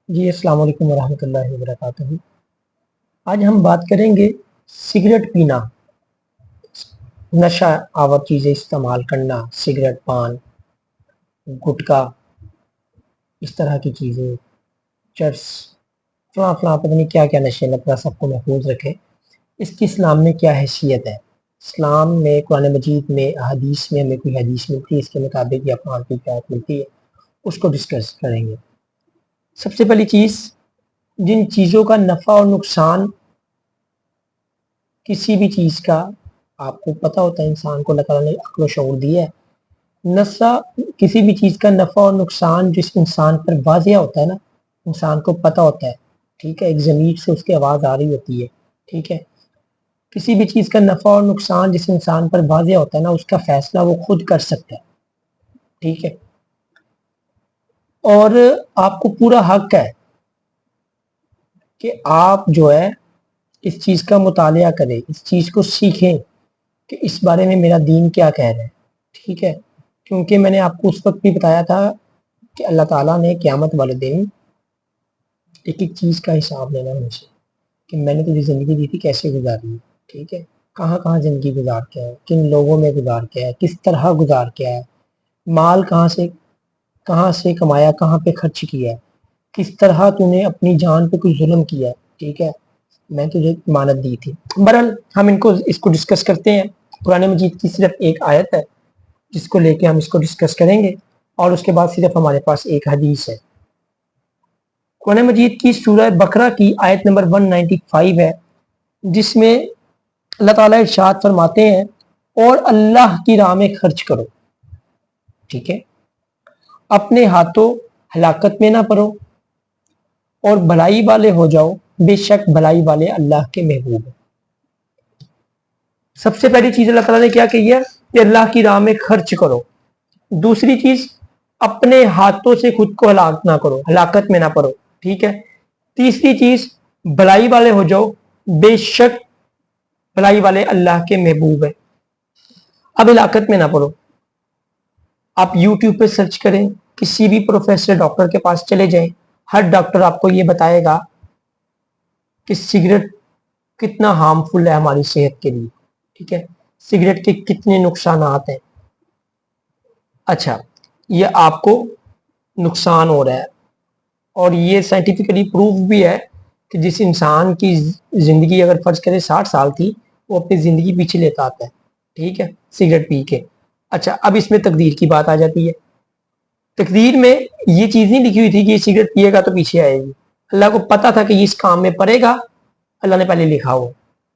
جی السلام علیکم ورحمۃ اللہ وبرکاتہ۔ آج ہم بات کریں گے سگریٹ پینا، نشہ آور چیزیں استعمال کرنا، سگریٹ، پان، گٹکا، اس طرح کی چیزیں، چرس، فلاں فلاں پتہ نہیں کیا کیا نشے، اللہ سب کو محفوظ رکھے۔ اس کی اسلام میں کیا حیثیت ہے؟ اسلام میں قرآن مجید میں حدیث میں ہمیں کوئی حدیث ملتی ہے اس کے مطابق یا قرآن کی آیت ملتی ہے، اس کو ڈسکس کریں گے۔ سب سے پہلی چیز، جن چیزوں کا نفع اور نقصان کسی بھی چیز کا آپ کو پتہ ہوتا ہے، انسان کو اللہ تعالیٰ نے عقل و شعور دیا ہے، نفع کسی بھی چیز کا نفع اور نقصان جس انسان پر واضح ہوتا ہے نا، انسان کو پتہ ہوتا ہے، ٹھیک ہے، ایک ضمیر سے اس کی آواز آ رہی ہوتی ہے، ٹھیک ہے، کسی بھی چیز کا نفع اور نقصان جس انسان پر واضح ہوتا ہے نا، اس کا فیصلہ وہ خود کر سکتا ہے، ٹھیک ہے، اور آپ کو پورا حق ہے کہ آپ جو ہے اس چیز کا مطالعہ کریں، اس چیز کو سیکھیں کہ اس بارے میں میرا دین کیا کہہ رہا ہے، ٹھیک ہے، کیونکہ میں نے آپ کو اس وقت بھی بتایا تھا کہ اللہ تعالیٰ نے قیامت والے دن ایک ایک چیز کا حساب لینا مجھ سے، کہ میں نے تجھے زندگی دی تھی کیسے گزاری ہے، ٹھیک ہے، کہاں کہاں زندگی گزار کے ہے، کن لوگوں میں گزار کے ہے، کس طرح گزار کے ہے، مال کہاں سے کمایا، کہاں پہ خرچ کیا ہے، کس طرح تو نے اپنی جان پہ کوئی ظلم کیا ہے، ٹھیک ہے، میں تجھے امانت دی تھی۔ بہرحال ہم اس کو ڈسکس کرتے ہیں۔ قرآن مجید کی صرف ایک آیت ہے جس کو لے کے ہم اس کو ڈسکس کریں گے، اور اس کے بعد صرف ہمارے پاس ایک حدیث ہے۔ قرآن مجید کی سورہ بقرہ کی آیت نمبر 195 ہے، جس میں اللہ تعالیٰ ارشاد فرماتے ہیں، اور اللہ کی راہ میں خرچ کرو، ٹھیک ہے، اپنے ہاتھوں ہلاکت میں نہ پڑو، اور بھلائی والے ہو جاؤ، بے شک بھلائی والے اللہ کے محبوب ہیں۔ سب سے پہلی چیز اللہ تعالیٰ نے کیا کہی ہے کہ اللہ کی راہ میں خرچ کرو۔ دوسری چیز، اپنے ہاتھوں سے خود کو ہلاک نہ کرو، ہلاکت میں نہ پڑو، ٹھیک ہے۔ تیسری چیز، بھلائی والے ہو جاؤ، بے شک بھلائی والے اللہ کے محبوب ہیں۔ اب ہلاکت میں نہ پڑو، آپ یوٹیوب پہ سرچ کریں، کسی بھی پروفیسر ڈاکٹر کے پاس چلے جائیں، ہر ڈاکٹر آپ کو یہ بتائے گا کہ سگریٹ کتنا ہارمفل ہے ہماری صحت کے لیے، ٹھیک ہے، سگریٹ کے کتنے نقصانات ہیں۔ اچھا، یہ آپ کو نقصان ہو رہا ہے، اور یہ سائنٹیفکلی پروف بھی ہے کہ جس انسان کی زندگی اگر فرض کرے 60 سال تھی، وہ اپنی زندگی پیچھے لیتا آتا ہے، ٹھیک ہے، سگریٹ پی کے۔ اچھا، اب اس میں تقدیر کی بات آ جاتی ہے۔ تقدیر میں یہ چیز نہیں لکھی ہوئی تھی کہ یہ سگریٹ پیے گا تو پیچھے آئے گی، اللہ کو پتا تھا کہ یہ اس کام میں پڑے گا، اللہ نے پہلے لکھا ہو،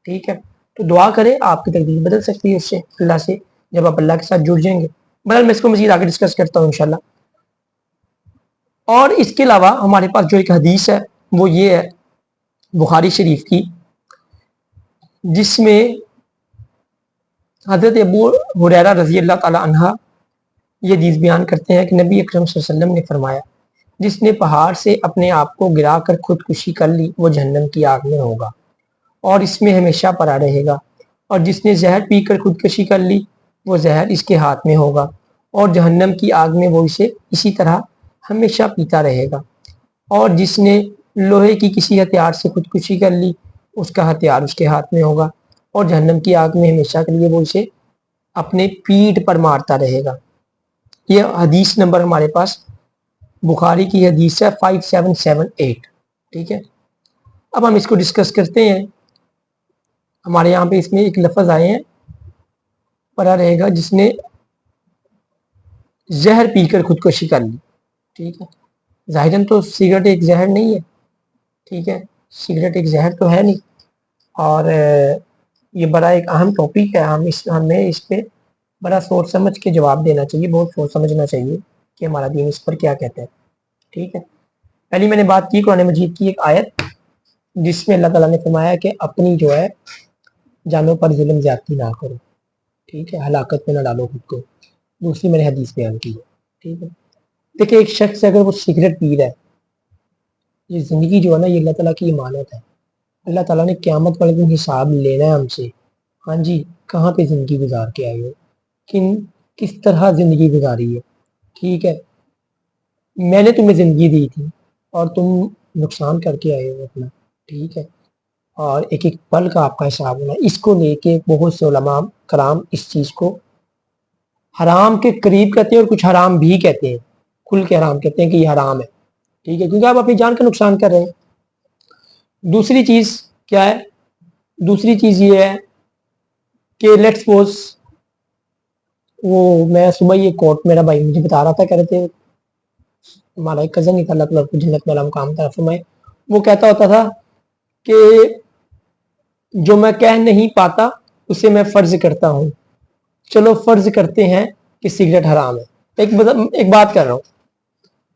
ٹھیک ہے، تو دعا کرے، آپ کی تقدیر بدل سکتی ہے اس سے، اللہ سے، جب آپ اللہ کے ساتھ جڑ جائیں گے۔ بہرحال میں اس کو مزید آگے ڈسکس کرتا ہوں انشاءاللہ۔ اور اس کے علاوہ ہمارے پاس جو ایک حدیث ہے وہ یہ ہے بخاری شریف کی، جس میں حضرت ابو ہریرہ رضی اللہ تعالی عنہ یہ حدیث بیان کرتے ہیں کہ نبی اکرم صلی اللہ علیہ وسلم نے فرمایا، جس نے پہاڑ سے اپنے آپ کو گرا کر خودکشی کر لی وہ جہنم کی آگ میں ہوگا اور اس میں ہمیشہ پڑا رہے گا، اور جس نے زہر پی کر خودکشی کر لی وہ زہر اس کے ہاتھ میں ہوگا اور جہنم کی آگ میں وہ اسے اسی طرح ہمیشہ پیتا رہے گا، اور جس نے لوہے کی کسی ہتھیار سے خودکشی کر لی اس کا ہتھیار اس کے ہاتھ میں ہوگا اور جہنم کی آگ میں ہمیشہ کے لیے وہ اسے اپنے پیٹھ پر مارتا رہے گا۔ یہ حدیث نمبر ہمارے پاس بخاری کی حدیث ہے 5778، ٹھیک ہے۔ اب ہم اس کو ڈسکس کرتے ہیں۔ ہمارے یہاں پہ اس میں ایک لفظ آئے ہیں، پڑھا رہے گا، جس نے زہر پی کر خودکشی کر لی، ٹھیک ہے، ظاہراً تو سگریٹ ایک زہر نہیں ہے، ٹھیک ہے، سگریٹ ایک زہر تو ہے نہیں، اور یہ بڑا ایک اہم ٹاپک ہے، ہمیں اس پہ بڑا سوچ سمجھ کے جواب دینا چاہیے، بہت سوچ سمجھنا چاہیے کہ ہمارا دین اس پر کیا کہتا ہے، ٹھیک ہے۔ پہلی میں نے بات کی قرآن مجید کی ایک آیت جس میں اللہ تعالیٰ نے فرمایا کہ اپنی جو ہے جانوں پر ظلم زیادتی نہ کرو، ٹھیک ہے، ہلاکت میں نہ ڈالو خود کو۔ دوسری میں نے حدیث بیان کی ہے، ٹھیک ہے۔ دیکھیں، ایک شخص اگر وہ سگریٹ پی رہا ہے، یہ زندگی جو ہے نا یہ اللہ تعالیٰ کی امانت ہے، اللہ تعالیٰ نے قیامت والے دن حساب لینا ہے ہم سے، ہاں جی، کہاں پہ زندگی گزار کے آئے ہو، کس طرح زندگی گزاری ہے، ٹھیک ہے، میں نے تمہیں زندگی دی تھی اور تم نقصان کر کے آئے ہو اپنا، ٹھیک ہے، اور ایک ایک پل کا آپ کا حساب ہونا. اس کو لے کے بہت سے علماء کرام اس چیز کو حرام کے قریب کہتے ہیں اور کچھ حرام بھی کہتے ہیں، کھل کے حرام کہتے ہیں کہ یہ حرام ہے، ٹھیک ہے، کیونکہ آپ اپنی جان کا نقصان کر رہے ہیں. دوسری چیز کیا ہے؟ دوسری چیز یہ ہے کہ لیٹ سپوز وہ میں صبح یہ کوٹ میرا بھائی مجھے بتا رہا تھا، کہہ رہے تھے ہمارا ایک کزن نکلا اللہ کو جنت میں مقام طرف فرمائے، وہ کہتا ہوتا تھا کہ جو میں کہہ نہیں پاتا اسے میں فرض کرتا ہوں. چلو فرض کرتے ہیں کہ سگریٹ حرام ہے، ایک بات کر رہا ہوں،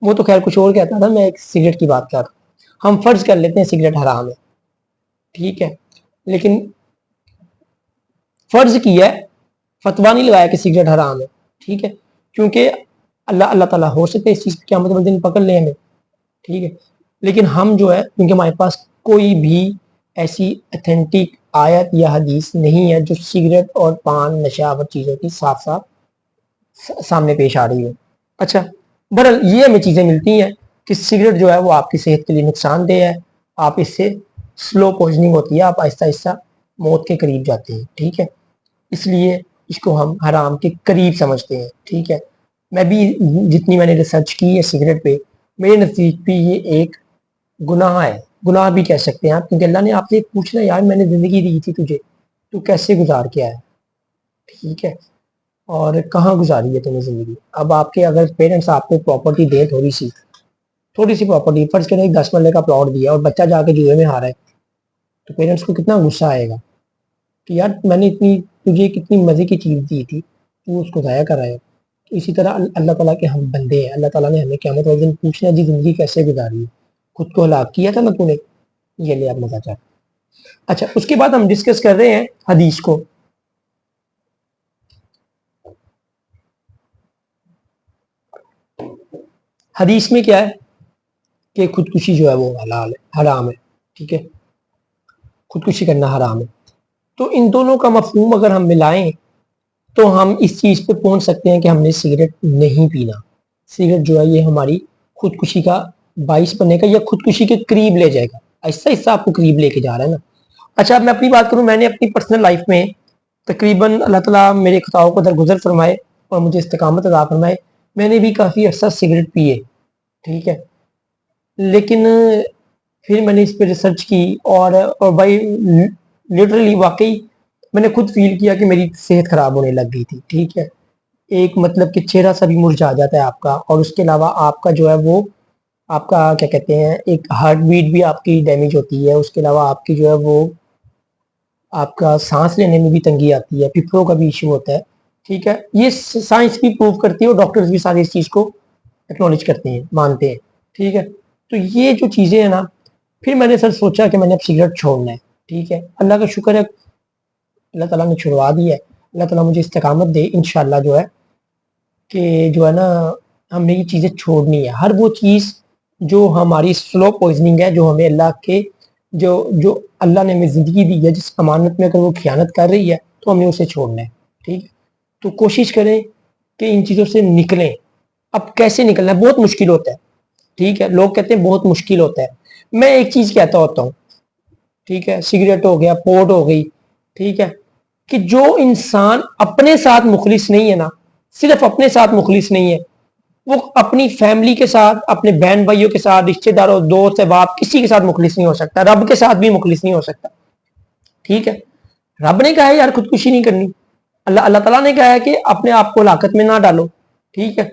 وہ تو خیر کچھ اور کہتا تھا، میں ایک سگریٹ کی بات کر رہا ہوں. ہم فرض کر لیتے ہیں سگریٹ حرام ہے، ٹھیک ہے، لیکن فرض کیا ہے، فتوا نہیں لگایا کہ سگریٹ حرام ہے، ٹھیک ہے، کیونکہ اللہ تعالیٰ ہو سکتا ہے اس چیز قیامت والے دن پکڑ لیں ہمیں، ٹھیک ہے، لیکن ہم جو ہے کیونکہ ہمارے پاس کوئی بھی ایسی اتھینٹک آیت یا حدیث نہیں ہے جو سگریٹ اور پان نشاور چیزوں کی صاف صاف سامنے پیش آ رہی ہے. اچھا بہرحال یہ ہمیں چیزیں ملتی ہیں کہ سگریٹ جو ہے وہ آپ کی صحت کے لیے نقصان دہ ہے، آپ اس سے سلو پوائزننگ ہوتی ہے، آپ آہستہ آہستہ موت کے قریب جاتے ہیں، ٹھیک ہے، اس لیے اس کو ہم حرام کے قریب سمجھتے ہیں، ٹھیک ہے. میں بھی جتنی میں نے ریسرچ کی ہے سگریٹ پہ، میرے نزدیک بھی یہ ایک گناہ ہے، گناہ بھی کہہ سکتے ہیں آپ، کیونکہ اللہ نے آپ سے پوچھنا یار میں نے زندگی دی تھی تجھے، تو کیسے گزار کے آیا، ٹھیک ہے، اور کہاں گزاری ہے تمہیں زندگی. اب آپ کے اگر پیرنٹس آپ کو پراپرٹی دیں تھوڑی سی پراپرٹی، فرض کریں 10 مرلے کا پلاٹ دیا اور بچہ جا کے جوئے میں ہارا ہے، تو پیرنٹس کو کتنا غصہ آئے گا کہ یار میں نے تجھے کتنی مزے کی چیز دی تھی، تو اس کو ضائع کرایا. اسی طرح اللہ تعالیٰ کے ہم بندے ہیں، اللہ تعالیٰ نے ہمیں قیامت والے دن پوچھنا جی زندگی کیسے گزاری ہے، خود کو ہلاک کیا تھا نا تو نے، یہ لے آپ مزہ چاہتے. اچھا اس کے بعد ہم ڈسکس کر رہے ہیں حدیث کو. حدیث میں کیا ہے کہ خودکشی جو ہے وہ حلال ہے، حرام ہے، ٹھیک ہے، خودکشی کرنا حرام ہے. تو ان دونوں کا مفہوم اگر ہم ملائیں تو ہم اس چیز پہ پہنچ سکتے ہیں کہ ہم نے سگریٹ نہیں پینا. سگریٹ جو ہے یہ ہماری خودکشی کا باعث بنے گا یا خودکشی کے قریب لے جائے گا، ایسا ایسا آپ کو قریب لے کے جا رہا ہے نا. اچھا اب میں اپنی بات کروں، میں نے اپنی پرسنل لائف میں تقریباً اللہ تعالیٰ میرے خطاؤں کو درگزر فرمائے اور مجھے استقامت عطا فرمائے، میں نے بھی کافی عرصہ سگریٹ پیے، ٹھیک ہے، لیکن پھر میں نے اس پہ ریسرچ کی اور بھائی لٹرلی واقعی میں نے خود فیل کیا کہ میری صحت خراب ہونے لگ گئی تھی، ٹھیک ہے، ایک مطلب کہ چہرہ سا بھی مرجھا جاتا ہے آپ کا، اور اس کے علاوہ آپ کا جو ہے وہ آپ کا کیا کہتے ہیں ایک ہارٹ بیٹ بھی آپ کی ڈیمیج ہوتی ہے، اس کے علاوہ آپ کی جو ہے وہ آپ کا سانس لینے میں بھی تنگی آتی ہے، پھپھڑوں کا بھی ایشو ہوتا ہے، ٹھیک ہے، یہ سائنس بھی پروف کرتی ہے اور ڈاکٹرز بھی ساری اس چیز کو ایکنالج کرتے ہیں، مانتے ہیں، ٹھیک ہے. تو یہ جو چیزیں ہیں نا، پھر میں نے سر سوچا کہ میں نے اب سگریٹ چھوڑنا ہے، ٹھیک ہے، اللہ کا شکر ہے اللہ تعالیٰ نے چھڑوا دی ہے، اللہ تعالیٰ مجھے استقامت دے انشاءاللہ جو ہے کہ جو ہے نا ہم نے یہ چیزیں چھوڑنی ہے. ہر وہ چیز جو ہماری سلو پوائزننگ ہے، جو ہمیں اللہ کے جو اللہ نے ہمیں زندگی دی ہے، جس امانت میں اگر وہ خیانت کر رہی ہے تو ہم نے اسے چھوڑنا ہے، ٹھیک. تو کوشش کریں کہ ان چیزوں سے نکلیں. اب کیسے نکلنا ہے؟ بہت مشکل ہوتا ہے، ٹھیک ہے، لوگ کہتے ہیں بہت مشکل ہوتا ہے. میں ایک چیز کہتا ہوتا ہوں، ٹھیک ہے، سگریٹ ہو گیا، پوٹ ہو گئی، ٹھیک ہے، کہ جو انسان اپنے ساتھ مخلص نہیں ہے نا، صرف اپنے ساتھ مخلص نہیں ہے، وہ اپنی فیملی کے ساتھ، اپنے بہن بھائیوں کے ساتھ، رشتہ داروں، دوست احباب، کسی کے ساتھ مخلص نہیں ہو سکتا، رب کے ساتھ بھی مخلص نہیں ہو سکتا، ٹھیک ہے. رب نے کہا ہے یار خودکشی نہیں کرنی، اللہ تعالیٰ نے کہا ہے کہ اپنے آپ کو ہلاکت میں نہ ڈالو، ٹھیک ہے.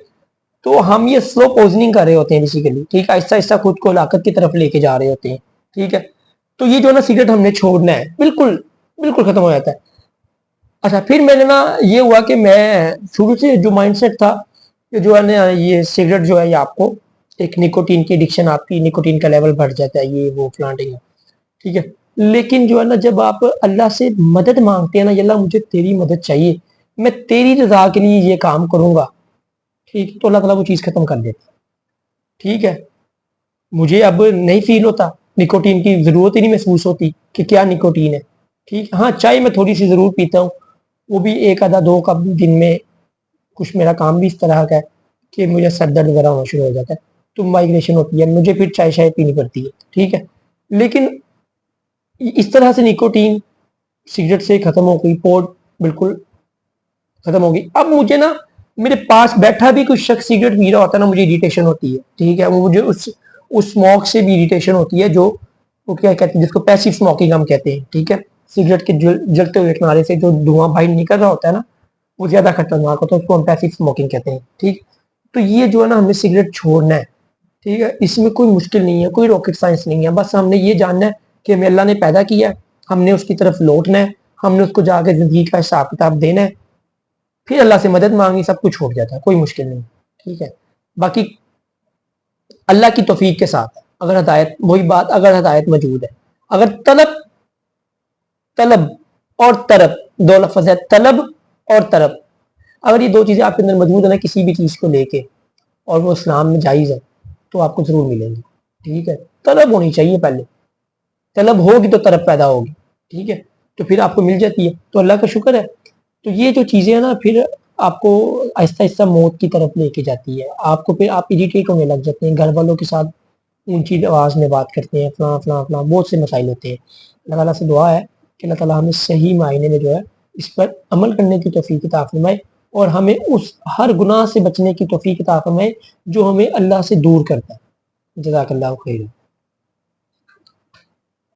تو ہم یہ سلو پوزننگ کر رہے ہوتے ہیں بیسیکلی، ٹھیک ہے، آہستہ آہستہ خود کو ہلاکت کی طرف لے کے جا رہے ہوتے ہیں، ٹھیک ہے. تو یہ جو نا سگریٹ ہم نے چھوڑنا ہے، بالکل بالکل ختم ہو جاتا ہے. اچھا پھر میں نے نا یہ ہوا کہ میں شروع سے جو مائنڈ سیٹ تھا کہ جو ہے نا یہ سگریٹ جو ہے یہ آپ کو ایک نکوٹین کی ایڈکشن، آپ کی نکوٹین کا لیول بڑھ جاتا ہے، یہ وہ فلانٹنگ، ٹھیک ہے. لیکن جو ہے نا جب آپ اللہ سے مدد مانگتے ہیں نا، یا اللہ مجھے تیری مدد چاہیے، میں تیری رضا کے لیے یہ کام کروں گا، ٹھیک، تو اللہ تعالیٰ وہ چیز ختم کر دیتا، ٹھیک ہے. مجھے اب نہیں فیل ہوتا، نکوٹین کی ضرورت ہی نہیں محسوس ہوتی کہ کیا نکوٹین ہے، ٹھیک. ہاں چائے میں تھوڑی سی ضرور پیتا ہوں، وہ بھی ایک آدھا 2 کپ دن میں. کچھ میرا کام بھی اس طرح کا ہے کہ مجھے سر درد وغیرہ ہونا شروع ہو جاتا ہے، تو مائگریشن ہوتی ہے, مجھے پھر چائے شائے پینی پڑتی ہے, ٹھیک ہے. لیکن اس طرح سے نکوٹین سگریٹ سے ختم ہو گئی, پوٹ بالکل ختم ہوگی. اب مجھے نا میرے پاس بیٹھا بھی کوئی شخص سگریٹ پی رہا ہوتا ہے نا, مجھے اریٹیشن ہوتی ہے, ٹھیک ہے. مجھے اس اسموک سے بھی اریٹیشن ہوتی ہے, جو وہ کیا کہتے ہیں, جس کو پیسو اسموکنگ ہم کہتے ہیں, ٹھیک ہے. سگریٹ کے جلتے ہوئے کنارے سے جو دھواں باہر نکل رہا ہوتا ہے نا, وہ زیادہ خطرناک ہوتا ہے, اس کو ہم پیسو اسموکنگ کہتے ہیں, ٹھیک. تو یہ جو ہے نا, ہمیں سگریٹ چھوڑنا ہے, ٹھیک ہے. اس میں کوئی مشکل نہیں ہے, کوئی راکٹ سائنس نہیں ہے, بس ہم نے یہ جاننا ہے کہ ہمیں اللہ نے پیدا کیا ہے, ہم نے اس کی طرف لوٹنا ہے, ہم نے اس کو جا کے زندگی کا حساب کتاب دینا ہے, پھر اللہ سے مدد مانگی, سب کچھ چھوٹ جاتا ہے, کوئی مشکل نہیں, ٹھیک ہے. باقی اللہ کی توفیق کے ساتھ, اگر ہدایت, وہی بات, اگر ہدایت موجود ہے, اگر طلب اور طرب, دو لفظ ہے, طلب اور طرب, اگر یہ دو چیزیں آپ کے اندر موجود ہیں نا کسی بھی چیز کو لے کے, اور وہ اسلام میں جائز ہے, تو آپ کو ضرور ملیں گی, ٹھیک ہے. طلب ہونی چاہیے, پہلے طلب ہوگی تو طرب پیدا ہوگی, ٹھیک ہے, تو پھر آپ کو مل جاتی ہے, تو اللہ کا شکر ہے. تو یہ جو چیزیں ہیں نا, پھر آپ کو آہستہ آہستہ موت کی طرف لے کے جاتی ہے, آپ کو پھر آپ اریٹیٹ ہونے لگ جاتے ہیں, گھر والوں کے ساتھ اونچی آواز میں بات کرتے ہیں, فلاں فلاں فلاں, بہت سے مسائل ہوتے ہیں. اللہ تعالیٰ سے دعا ہے کہ اللہ تعالیٰ ہمیں صحیح معنی میں جو ہے اس پر عمل کرنے کی توفیق عطا فرمائے, اور ہمیں اس ہر گناہ سے بچنے کی توفیق عطا فرمائے جو ہمیں اللہ سے دور کرتا ہے. جزاک اللہ خیر.